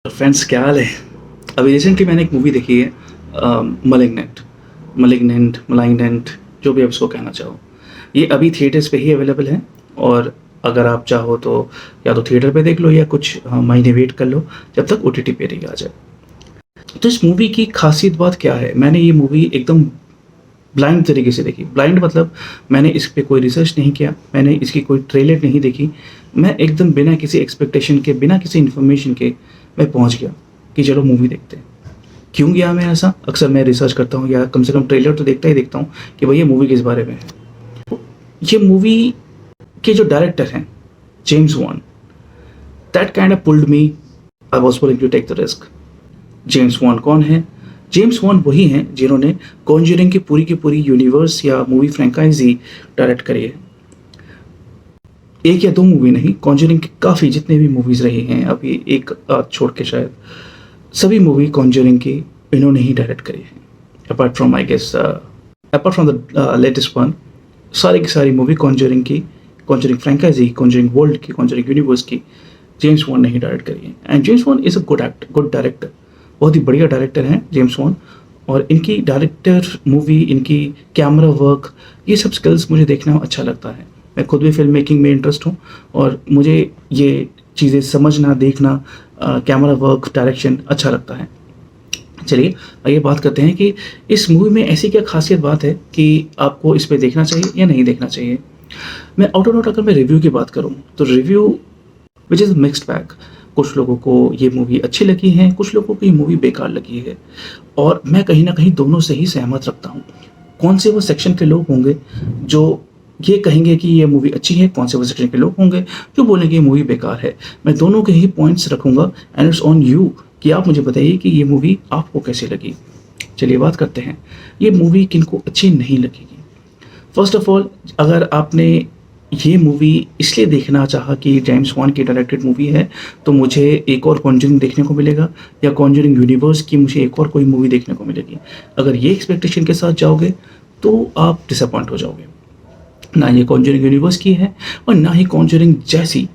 Friends, क्या हाल है? अभी रिसेंटली मैंने एक मूवी देखी है, मलिग्नेंट। मलाइग्नेंट, जो भी आप उसको कहना चाहो। ये अभी थिएटर्स पे ही अवेलेबल है, और अगर आप चाहो तो या तो थिएटर पे देख लो या कुछ महीने वेट कर लो जब तक ओटीटी पे ही आ जाए। तो इस मूवी की खासियत बात क्या है? मैंने ये मूवी एकदम ब्लाइंड तरीके से देखी। ब्लाइंड मतलब मैंने इस पे कोई रिसर्च नहीं किया, मैंने इसकी कोई ट्रेलर नहीं देखी। मैं एकदम बिना किसी एक्सपेक्टेशन के, बिना किसी इन्फॉर्मेशन के मैं पहुंच गया कि चलो मूवी देखते हैं। क्यों गया मैं ऐसा? अक्सर मैं रिसर्च करता हूँ या कम से कम ट्रेलर तो देखता ही देखता हूँ कि भाई ये मूवी किस बारे में है। तो ये मूवी के जो डायरेक्टर हैं, James Wan, that kind of pulled me. I was willing to take the risk. James Wan कौन है? जेम्स वॉन वही हैं जिन्होंने कॉन्जरिंग की पूरी यूनिवर्स या मूवी फ्रेंचाइजी डायरेक्ट करी है। एक या दो मूवी नहीं, कॉन्जरिंग की काफ़ी जितने भी मूवीज़ रही हैं, अभी एक छोड़ के शायद सभी मूवी कॉन्जरिंग की इन्होंने ही डायरेक्ट करी है। Apart from I guess apart from the latest one, सारी की सारी मूवी कॉन्जरिंग की, कॉन्जरिंग फ्रेंचाइजी, कॉन्जरिंग वर्ल्ड की, कॉन्जरिंग यूनिवर्स की जेम्स वॉन ने ही डायरेक्ट करी है। And James Wan is a good director. बहुत ही बढ़िया डायरेक्टर हैं जेम्स वॉन। और इनकी डायरेक्टर मूवी, इनकी कैमरा वर्क, ये सब स्किल्स मुझे देखना अच्छा लगता है। मैं खुद भी फिल्म मेकिंग में इंटरेस्ट हूँ, और मुझे ये चीज़ें समझना, देखना, कैमरा वर्क, डायरेक्शन अच्छा लगता है। चलिए आइए बात करते हैं कि इस मूवी में ऐसी क्या खासियत बात है कि आपको इस पे देखना चाहिए या नहीं देखना चाहिए। मैं आउट एंड आउट अगर मैं रिव्यू की बात करूँ तो review which is mixed bag. कुछ लोगों को ये मूवी अच्छी लगी है, कुछ लोगों को ये मूवी बेकार लगी है, और मैं कहीं ना कहीं दोनों से ही सहमत रखता हूँ। कौन से वो सेक्शन के लोग होंगे जो ये कहेंगे कि ये मूवी अच्छी है, कौन से वो सेक्शन के लोग होंगे जो बोलेंगे ये मूवी बेकार है। मैं दोनों के ही पॉइंट्स रखूंगा, एंड इट्स ऑन यू कि आप मुझे बताइए कि ये मूवी आपको कैसी लगी। चलिए बात करते हैं, ये मूवी किनको अच्छी नहीं लगेगी। फर्स्ट ऑफ ऑल, अगर आपने ये मूवी इसलिए देखना चाहा कि जेम्स वॉन की डायरेक्टेड मूवी है तो मुझे एक और कॉन्जरिंग देखने को मिलेगा, या कॉन्जरिंग यूनिवर्स की मुझे एक और कोई मूवी देखने को मिलेगी, अगर ये एक्सपेक्टेशन के साथ जाओगे तो आप डिसअपॉइंट हो जाओगे। ना ये कॉन्जरिंग यूनिवर्स की है, और ना ही कॉन्जरिंग जैसी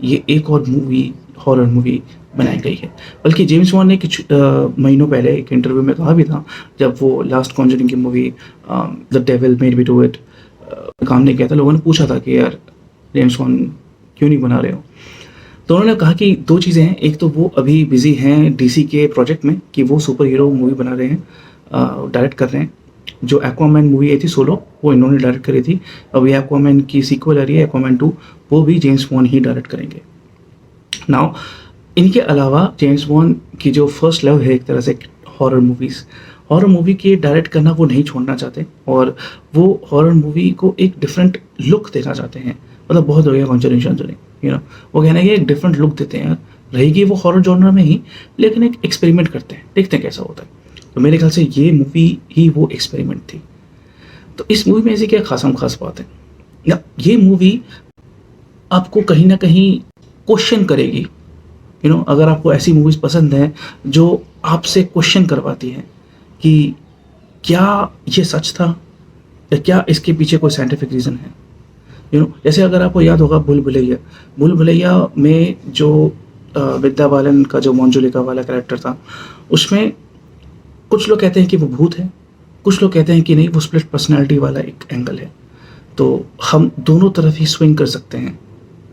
ये एक और मूवी, हॉरर मूवी बनाई गई है। बल्कि जेम्स वॉन ने कुछ महीनों पहले एक इंटरव्यू में कहा भी था, जब वो लास्ट कॉन्जरिंग की movie the devil made me do it काम नहीं किया था, लोगों ने पूछा था कि यार जेम्स वॉन क्यों नहीं बना रहे हो। तो उन्होंने कहा कि दो चीज़ें हैं। एक तो वो अभी बिजी हैं डीसी के प्रोजेक्ट में कि वो सुपर हीरो मूवी बना रहे हैं, डायरेक्ट कर रहे हैं। जो एक्वामैन मूवी आई थी सोलो, वो इन्होंने डायरेक्ट करी थी। अभी एक्वामैन की सीक्वल आ रही है, एक्वामैन 2, वो भी जेम्स वॉन ही डायरेक्ट करेंगे। नाउ इनके अलावा जेम्स वॉन की जो फर्स्ट लव है एक तरह से हॉरर मूवीज़, हॉरर मूवी के डायरेक्ट करना वो नहीं छोड़ना चाहते, और वो हॉरर मूवी को एक डिफरेंट लुक देना चाहते हैं। मतलब बहुत हो गया कॉन्जरिंग, वो कहना है कि एक डिफरेंट लुक देते हैं, रहेगी वो हॉरर जॉनर में ही, लेकिन एक एक्सपेरिमेंट करते हैं, देखते हैं कैसा होता है। तो मेरे ख्याल से ये मूवी ही वो एक्सपेरिमेंट थी। तो इस मूवी में ऐसी क्या खास बात है? या ये मूवी आपको कहीं ना कहीं क्वेश्चन करेगी। अगर आपको ऐसी मूवीज़ पसंद हैं जो आपसे क्वेश्चन करवाती हैं कि क्या ये सच था, या क्या इसके पीछे कोई साइंटिफिक रीज़न है। जैसे अगर आपको याद होगा भूल भुलैया में जो विद्या बालन का जो मंजुलिका वाला कैरेक्टर था, उसमें कुछ लोग कहते हैं कि वो भूत है, कुछ लोग कहते हैं कि नहीं, वो स्प्लिट पर्सनैलिटी वाला एक एंगल है। तो हम दोनों तरफ ही स्विंग कर सकते हैं,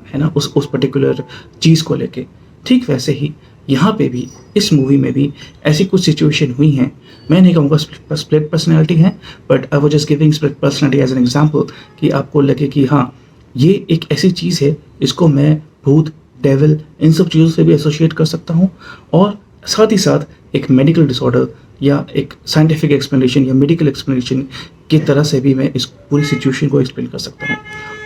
है ना, उस पर्टिकुलर चीज़ को लेके। ठीक वैसे ही यहाँ पे भी, इस मूवी में भी ऐसी कुछ सिचुएशन हुई हैं। मैं नहीं कहूँगा स्प्लिट पर्सनैलिटी है, but I was just giving split personality as an example कि आपको लगे कि हाँ, ये एक ऐसी चीज़ है, इसको मैं भूत, डेविल, इन सब चीज़ों से भी एसोसिएट कर सकता हूँ, और साथ ही साथ एक मेडिकल डिसऑर्डर या एक साइंटिफिक एक्सप्लेनेशन या मेडिकल एक्सप्लेनेशन की तरह से भी मैं इस पूरी सिचुएशन को एक्सप्लेन कर सकता हूँ।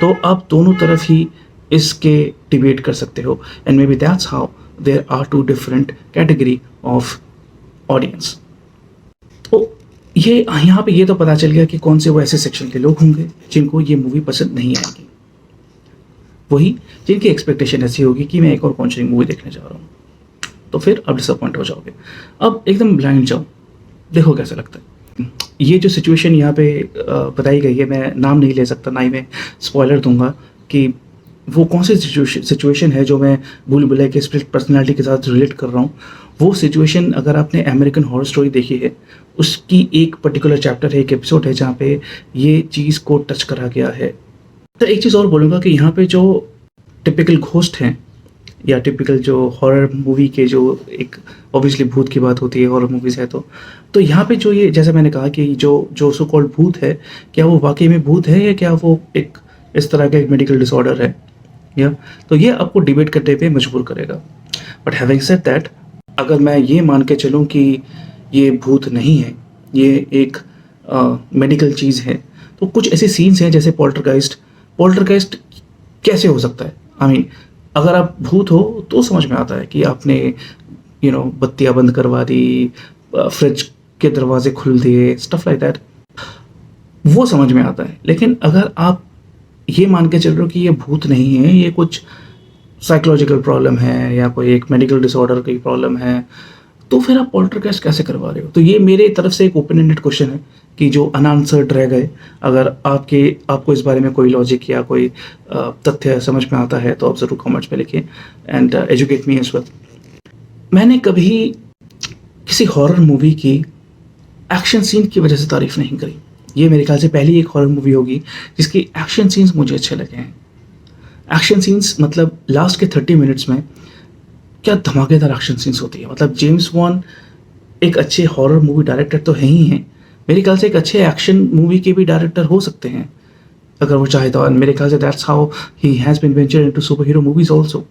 तो आप दोनों तरफ ही इसके डिबेट कर सकते हो, and maybe that's how there are two different category of audience. तो ये यहाँ पे ये तो पता चल गया कि कौन से वो ऐसे सेक्शन के लोग होंगे जिनको ये मूवी पसंद नहीं आएगी, वही जिनकी एक्सपेक्टेशन ऐसी होगी कि मैं एक और कॉन्जरिंग मूवी देखने जा रहा हूँ। तो फिर आप डिसअपॉइंट हो जाओगे। अब एकदम ब्लाइंड जाओ, देखो कैसा लगता है। ये जो सिचुएशन यहाँ पे बताई गई है, मैं नाम नहीं ले सकता, ना ही मैं स्पॉइलर दूंगा कि वो कौन सी सिचुएशन है जो मैं भूल भुलैया के स्प्लिट पर्सनैलिटी के साथ रिलेट कर रहा हूँ, वो सिचुएशन अगर आपने अमेरिकन हॉरर स्टोरी देखी है, उसकी एक पर्टिकुलर चैप्टर है, एक एपिसोड है जहाँ पे ये चीज़ को टच करा गया है। तो एक चीज़ और बोलूँगा कि यहाँ पे जो टिपिकल घोस्ट हैं या टिपिकल जो हॉरर मूवी के जो एक ऑब्वियसली भूत की बात होती है हॉरर मूवीज़ है तो यहाँ पे जो ये जैसा मैंने कहा कि जो जो सो कॉल्ड भूत है, क्या वो वाकई में भूत है या क्या वो एक इस तरह का एक मेडिकल डिसऑर्डर है, या तो ये आपको डिबेट करने पे मजबूर करेगा। बट हैविंग सेड दैट, अगर मैं ये मान के चलूँ कि ये भूत नहीं है, ये एक मेडिकल चीज़ है, तो कुछ ऐसे सीन्स हैं जैसे पोल्टरगाइस्ट कैसे हो सकता है? आई मीन अगर आप भूत हो तो समझ में आता है कि आपने बत्तियाँ बंद करवा दी, फ्रिज के दरवाजे खुल दिए, स्टफ लाइक दैट, वो समझ में आता है। लेकिन अगर आप ये मान के चल रहे हो कि ये भूत नहीं है, ये कुछ साइकोलॉजिकल प्रॉब्लम है या कोई एक मेडिकल डिसऑर्डर की प्रॉब्लम है, तो फिर आप पोल्टरगाइस्ट कैसे करवा रहे हो? तो ये मेरे तरफ से एक ओपन एंडेड क्वेश्चन है कि जो अनआंसर्ड रह गए। अगर आपको इस बारे में कोई लॉजिक या कोई तथ्य समझ में आता है तो आप ज़रूर कमेंट्स में लिखिए and educate me as well. मैंने कभी किसी हॉरर मूवी की एक्शन सीन की वजह से तारीफ़ नहीं करी। ये मेरे ख्याल से पहली एक हॉरर मूवी होगी जिसकी एक्शन सीन्स मुझे अच्छे लगे हैं। एक्शन सीन्स मतलब लास्ट के 30 मिनट्स में क्या धमाकेदार एक्शन सीन्स होती है। मतलब जेम्स वॉन एक अच्छे हॉरर मूवी डायरेक्टर तो है ही हैं, मेरे ख्याल से एक अच्छे एक्शन मूवी के भी डायरेक्टर हो सकते हैं अगर वो चाहे तो। मेरे ख्याल से that's how he has been venture into super hero movies also.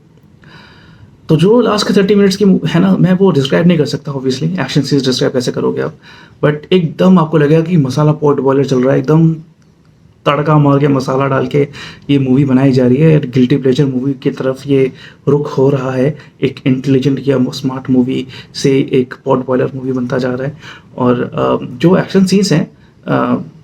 तो जो लास्ट के 30 मिनट्स की है ना, मैं वो डिस्क्राइब नहीं कर सकता ऑब्वियसली, एक्शन सीन्स डिस्क्राइब कैसे करोगे आप, बट एकदम आपको लगेगा कि मसाला पॉट बॉयलर चल रहा है, एकदम तड़का मार के मसाला डाल के ये मूवी बनाई जा रही है। गिल्टी प्लेजर मूवी की तरफ ये रुख हो रहा है, एक इंटेलिजेंट या स्मार्ट मूवी से एक पॉट बॉयलर मूवी बनता जा रहा है। और जो एक्शन सीन्स हैं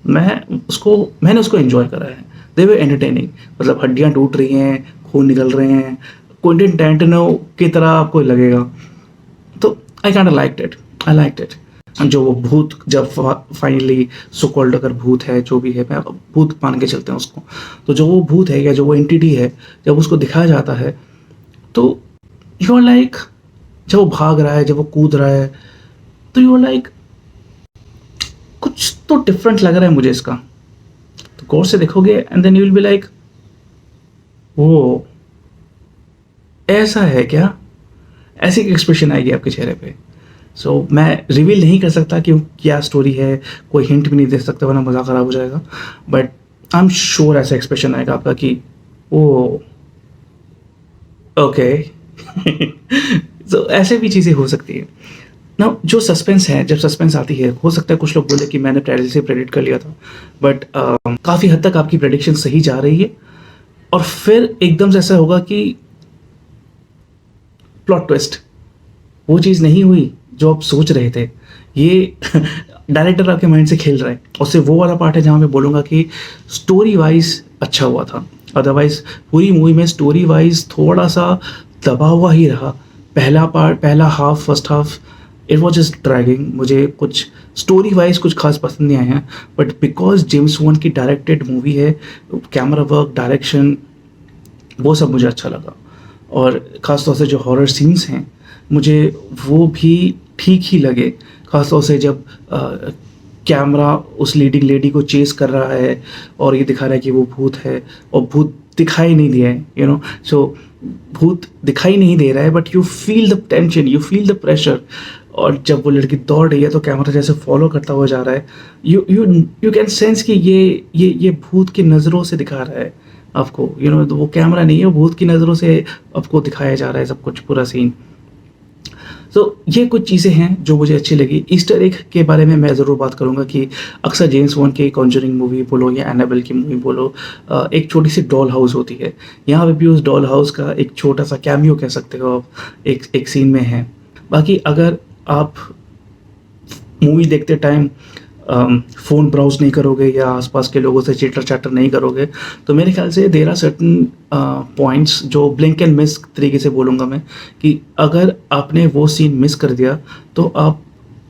मैंने उसको एंजॉय करा है। दे वर एंटरटेनिंग, मतलब हड्डियाँ टूट रही हैं, खून निकल रहे हैं, क्विंटन टैरेंटिनो की तरह आपको लगेगा। तो आई लाइक्ड इट। जो वो भूत जब फाइनली सो कॉल्ड अगर भूत है जो भी है, मैं भूत मान के चलते हैं उसको, तो जो वो भूत है या जो वो एंटिटी है जब उसको दिखाया जाता है तो यू आर लाइक, जब वो भाग रहा है, जब वो कूद रहा है, तो यू आर लाइक कुछ तो डिफरेंट लग रहा है मुझे इसका। तो गौर से देखोगे and then you will be like, वो ऐसा है क्या? ऐसी एक्सप्रेशन आएगी आपके चेहरे पे। सो मैं रिवील नहीं कर सकता कि क्या स्टोरी है, कोई हिंट भी नहीं दे सकता वरना मज़ा ख़राब हो जाएगा, बट आई एम श्योर ऐसा एक्सप्रेशन आएगा आपका कि ओ ओके। तो ऐसे भी चीज़ें हो सकती है ना। जो सस्पेंस है, जब सस्पेंस आती है, हो सकता है कुछ लोग बोले कि मैंने पहले से प्रेडिक्ट कर लिया था, बट काफ़ी हद तक आपकी प्रेडिक्शन सही जा रही है और फिर एकदम से ऐसा होगा कि प्लॉट ट्विस्ट, वो चीज़ नहीं हुई जो आप सोच रहे थे। ये डायरेक्टर आपके माइंड से खेल रहा है। उससे वो वाला पार्ट है जहाँ मैं बोलूँगा कि स्टोरी वाइज अच्छा हुआ था, अदरवाइज पूरी मूवी में स्टोरी वाइज थोड़ा सा दबा हुआ ही रहा। पहला half, first half it was just dragging. मुझे कुछ स्टोरी वाइज कुछ खास पसंद नहीं आया, बट बिकॉज जेम्स वॉन की डायरेक्टेड मूवी है, कैमरा वर्क, डायरेक्शन, वो सब मुझे अच्छा लगा। और ख़ास तौर से जो हॉरर सीन्स हैं मुझे वो भी ठीक ही लगे, ख़ास तौर से जब कैमरा उस लीडिंग लेडी को चेस कर रहा है और ये दिखा रहा है कि वो भूत है और भूत दिखाई नहीं दिया है, सो भूत दिखाई नहीं दे रहा है, but you feel the tension, you feel the pressure. और जब वो लड़की दौड़ रही है तो कैमरा जैसे फॉलो करता हुआ जा रहा है, यू कैन सेंस कि ये भूत की नज़रों से दिखा रहा है आपको, तो वो कैमरा नहीं है, वो भूत की नज़रों से आपको दिखाया जा रहा है सब कुछ, पूरा सीन। तो ये कुछ चीज़ें हैं जो मुझे अच्छी लगी। ईस्टर एग के बारे में मैं ज़रूर बात करूँगा कि अक्सर जेम्स वॉन की कॉन्जरिंग मूवी बोलो या एनाबेल की मूवी बोलो, एक छोटी सी डॉल हाउस होती है। यहाँ पे भी उस डॉल हाउस का एक छोटा सा कैमियो कह सकते हो आप, एक सीन में है। बाकी अगर आप मूवी देखते टाइम फ़ोन ब्राउज नहीं करोगे या आसपास के लोगों से चिटर चाटर नहीं करोगे, तो मेरे ख्याल से देयर आर सर्टन पॉइंट्स जो ब्लिंक एंड मिस तरीके से बोलूँगा मैं, कि अगर आपने वो सीन मिस कर दिया तो आप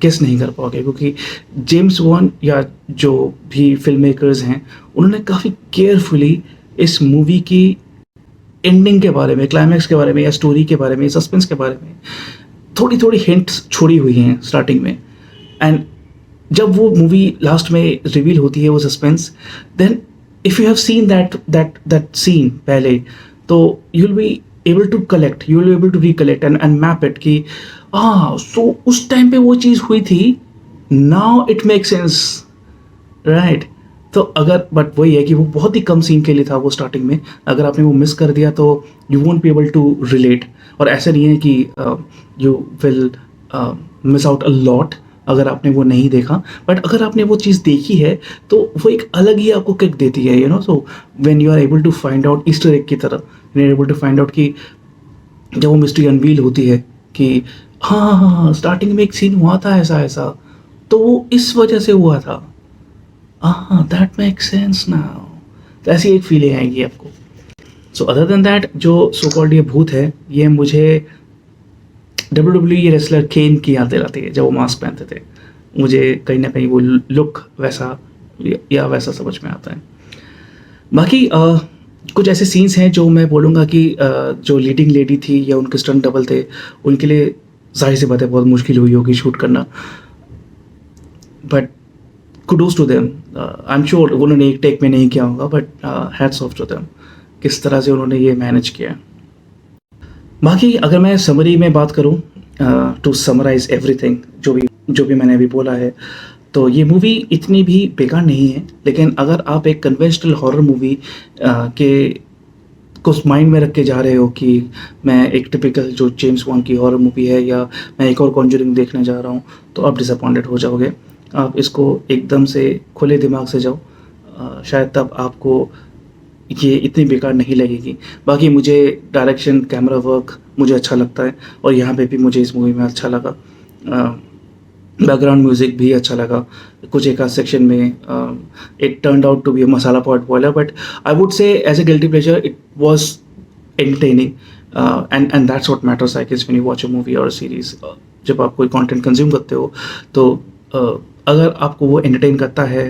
गेस नहीं कर पाओगे। क्योंकि जेम्स वॉन या जो भी फिल्म मेकर्स हैं उन्होंने काफ़ी केयरफुली इस मूवी की एंडिंग के बारे में, क्लाइमैक्स के बारे में या स्टोरी के बारे में, सस्पेंस के बारे में थोड़ी-थोड़ी हिंट्स छोड़ी हुई हैं स्टार्टिंग में। एंड जब वो मूवी लास्ट में रिवील होती है वो suspense, then if you have seen that scene पहले, तो you will be able to collect, you will be able to recollect and map it कि सो उस टाइम पे वो चीज़ हुई थी, now it make sense, right? तो अगर बट वही है कि वो बहुत ही कम सीन के लिए था वो स्टार्टिंग में, अगर आपने वो मिस कर दिया तो you won't be able to relate. और ऐसा नहीं है कि you will miss out a lot अगर आपने वो नहीं देखा, बट अगर आपने वो चीज़ देखी है तो वो एक अलग ही आपको किक देती है, you know. So when you are able to find out Easter egg की तरह, you are able to find out कि जब वो मिस्ट्री अनवील होती है कि हाँ हाँ हाँ हाँ, स्टार्टिंग में एक सीन हुआ था ऐसा ऐसा, तो वो इस वजह से हुआ था, हाँ दैट मेक सेंस नाउ। तो ऐसी एक फीलिंग आएगी आपको। सो अदर देन दैट, जो सो कॉल्ड ये भूत है, ये मुझे WWE रेसलर केन की याद दिलाती है जब वो मास्क पहनते थे। मुझे कहीं ना कहीं वो लुक वैसा या वैसा समझ में आता है। बाकी कुछ ऐसे सीन्स हैं जो मैं बोलूँगा कि जो लीडिंग लेडी थी या उनके स्टंट डबल थे, उनके लिए ज़ाहिर सी बात है बहुत मुश्किल हुई होगी शूट करना, but kudos to them. I am sure उन्होंने एक टेक में नहीं किया होगा, but hats off to them किस तरह से उन्होंने ये मैनेज किया। बाकी अगर मैं समरी में बात करूँ, टू समराइज एवरीथिंग जो भी मैंने अभी बोला है, तो ये मूवी इतनी भी बेकार नहीं है। लेकिन अगर आप एक कन्वेंशनल हॉरर मूवी के को माइंड में रख के जा रहे हो कि मैं एक टिपिकल जो जेम्स बॉन्ड की हॉरर मूवी है या मैं एक और कॉन्जरिंग देखने जा रहा हूँ, तो आप डिसअपॉइंटेड हो जाओगे। आप इसको एकदम से खुले दिमाग से जाओ, शायद तब आपको ये इतनी बेकार नहीं लगेगी। बाकी मुझे डायरेक्शन, कैमरा वर्क मुझे अच्छा लगता है, और यहाँ पे भी मुझे इस मूवी में अच्छा लगा। बैकग्राउंड म्यूज़िक भी अच्छा लगा। कुछ एक आध सेक्शन में it turned out to be a masala pot boiler, but I would say as a guilty pleasure it was entertaining, and that's what matters I guess when you watch a movie और series. जब आप कोई content consume करते हो तो अगर आपको वो एंटरटेन करता है,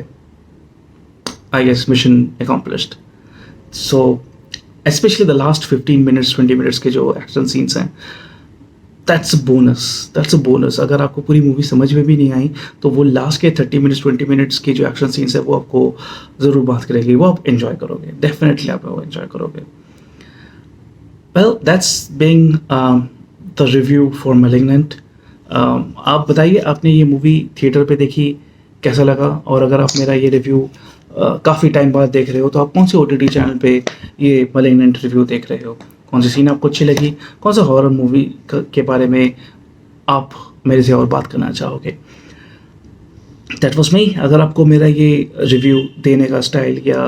I guess mission accomplished. So especially the last 15 minutes 20 minutes के जो एक्शन सीन्स हैं, दैट्स अ बोनस। अगर आपको पूरी मूवी समझ में भी नहीं आई तो वो लास्ट के 30 मिनट्स 20 मिनट्स के जो एक्शन सीन्स है वो आपको ज़रूर बात करेगी, वो आप एंजॉय करोगे, डेफिनेटली आप वो एंजॉय करोगे। Well that's being the review for malignant. आप बताइए आपने ये मूवी थिएटर पे देखी, कैसा लगा? और अगर आप मेरा ये रिव्यू काफ़ी टाइम बाद देख रहे हो तो आप कौन से OTT चैनल पे ये मैलिग्नेंट रिव्यू देख रहे हो? कौन सी सीन आपको अच्छी लगी? कौन सा हॉरर मूवी के बारे में आप मेरे से और बात करना चाहोगे? That was me. अगर आपको मेरा ये रिव्यू देने का स्टाइल या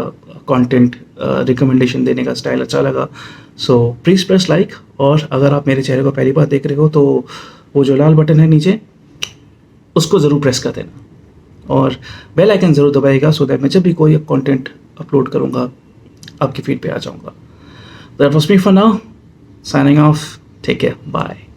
कंटेंट रिकमेंडेशन देने का स्टाइल अच्छा लगा, सो प्लीज़ प्रेस लाइक। और अगर आप मेरे चैनल को पहली बार देख रहे हो तो वो जो लाल बटन है नीचे, उसको ज़रूर प्रेस कर देना और बेल आइकन ज़रूर दबाइएगा, सो दैट मैं जब भी कोई कंटेंट अपलोड करूँगा आपके फीड पे आ जाऊँगा। That was me for now. Signing off. Take care. Bye.